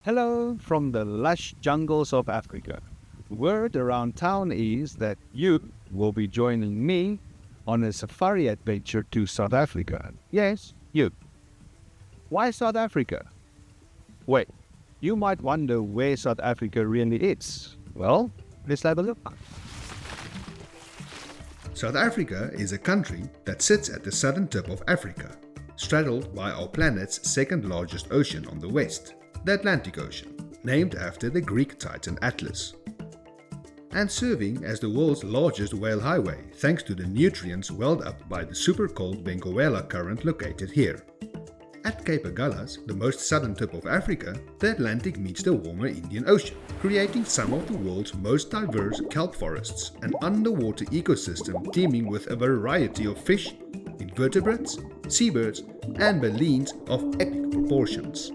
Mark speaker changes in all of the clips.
Speaker 1: Hello from the lush jungles of Africa. Word around town is that you will be joining me on a safari adventure to South Africa. Yes, you. Why South Africa? Wait, you might wonder where South Africa really is. Well, let's have a look.
Speaker 2: South Africa is a country that sits at the southern tip of Africa, straddled by our planet's second largest ocean on the west, the Atlantic Ocean, named after the Greek titan Atlas, and serving as the world's largest whale highway thanks to the nutrients welled up by the super cold Benguela current located here. At Cape Agulhas, the most southern tip of Africa, the Atlantic meets the warmer Indian Ocean, creating some of the world's most diverse kelp forests, an underwater ecosystem teeming with a variety of fish, invertebrates, seabirds, and balleens of epic proportions.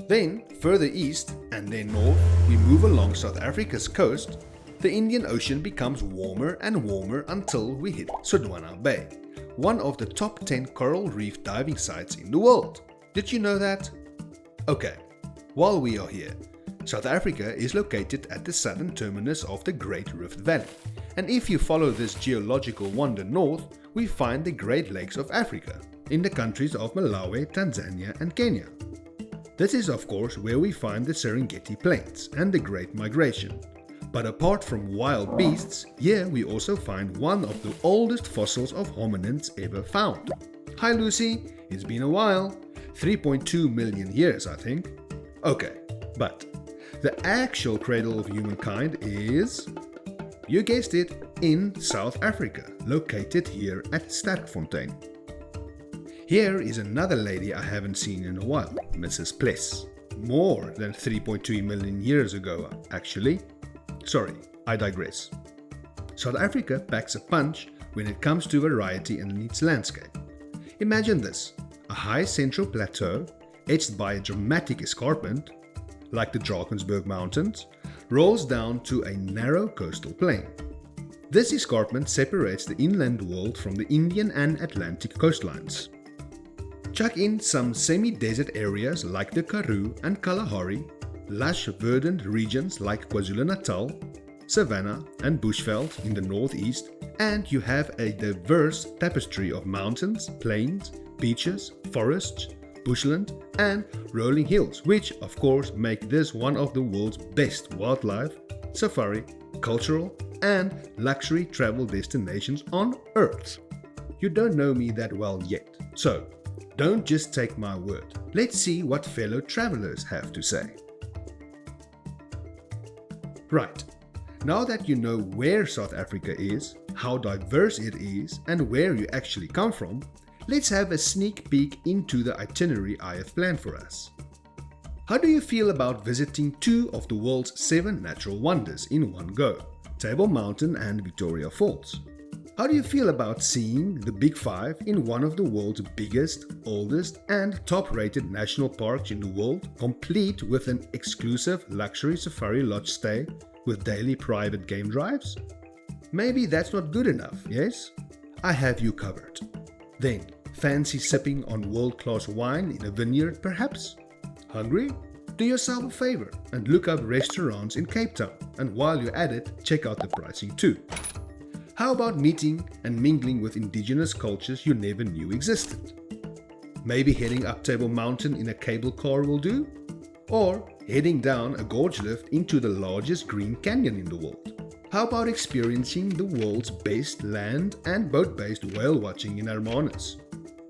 Speaker 2: Then, further east and then north, we move along South Africa's coast. The Indian Ocean becomes warmer and warmer until we hit Sodwana Bay, one of the top 10 coral reef diving sites in the world. Did you know that? Okay, while we are here, South Africa is located at the southern terminus of the Great Rift Valley, and if you follow this geological wonder north, we find the Great Lakes of Africa in the countries of Malawi, Tanzania and Kenya. This is of course where we find the Serengeti Plains and the Great Migration. But apart from wild beasts, here we also find one of the oldest fossils of hominins ever found. Hi Lucy, it's been a while. 3.2 million years I think. Okay, but the actual cradle of humankind is, you guessed it, in South Africa, located here at Sterkfontein. Here is another lady I haven't seen in a while, Mrs. Pless. More than 3.2 million years ago, actually. Sorry, I digress. South Africa packs a punch when it comes to variety in its landscape. Imagine this, a high central plateau, edged by a dramatic escarpment, like the Drakensberg Mountains, rolls down to a narrow coastal plain. This escarpment separates the inland world from the Indian and Atlantic coastlines. Chuck in some semi-desert areas like the Karoo and Kalahari, lush verdant regions like KwaZulu-Natal, Savannah and Bushveld in the northeast, and you have a diverse tapestry of mountains, plains, beaches, forests, bushland and rolling hills, which of course make this one of the world's best wildlife, safari, cultural and luxury travel destinations on Earth. You don't know me that well yet, so don't just take my word. Let's see what fellow travelers have to say. Right, now that you know where South Africa is, how diverse it is, and where you actually come from, let's have a sneak peek into the itinerary I have planned for us. How do you feel about visiting two of the world's 7 natural wonders in one go, Table Mountain and Victoria Falls? How do you feel about seeing the Big Five in one of the world's biggest, oldest and top-rated national parks in the world, complete with an exclusive luxury safari lodge stay with daily private game drives? Maybe that's not good enough, yes? I have you covered. Then, fancy sipping on world-class wine in a vineyard perhaps? Hungry? Do yourself a favor and look up restaurants in Cape Town, and while you're at it, check out the pricing too. How about meeting and mingling with indigenous cultures you never knew existed? Maybe heading up Table Mountain in a cable car will do? Or heading down a gorge lift into the largest green canyon in the world? How about experiencing the world's best land and boat-based whale watching in Hermanus?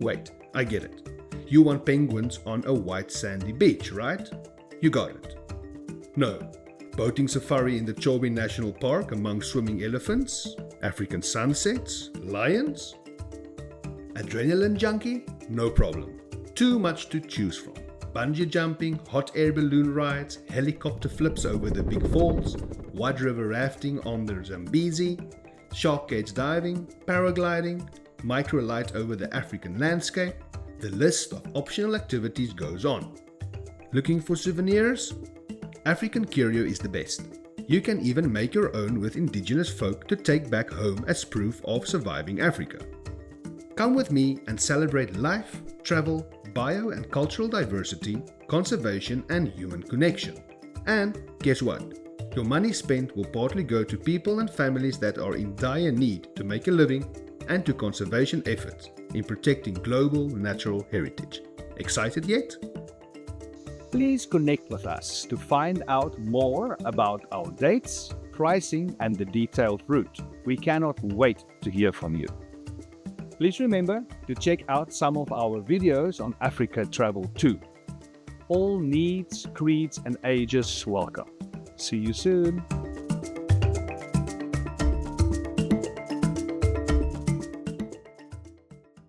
Speaker 2: Wait, I get it. You want penguins on a white sandy beach, right? You got it. No. Boating safari in the Chobe National Park among swimming elephants, African sunsets, lions? Adrenaline junkie? No problem. Too much to choose from. Bungee jumping, hot air balloon rides, helicopter flips over the big falls, wide river rafting on the Zambezi, shark cage diving, paragliding, microlight over the African landscape. The list of optional activities goes on. Looking for souvenirs? African curio is the best. You can even make your own with indigenous folk to take back home as proof of surviving Africa. Come with me and celebrate life, travel, bio and cultural diversity, conservation, and human connection. And guess what? Your money spent will partly go to people and families that are in dire need to make a living and to conservation efforts in protecting global natural heritage. Excited yet?
Speaker 1: Please connect with us to find out more about our dates, pricing, and the detailed route. We cannot wait to hear from you. Please remember to check out some of our videos on Africa travel too. All needs, creeds, and ages welcome. See you soon.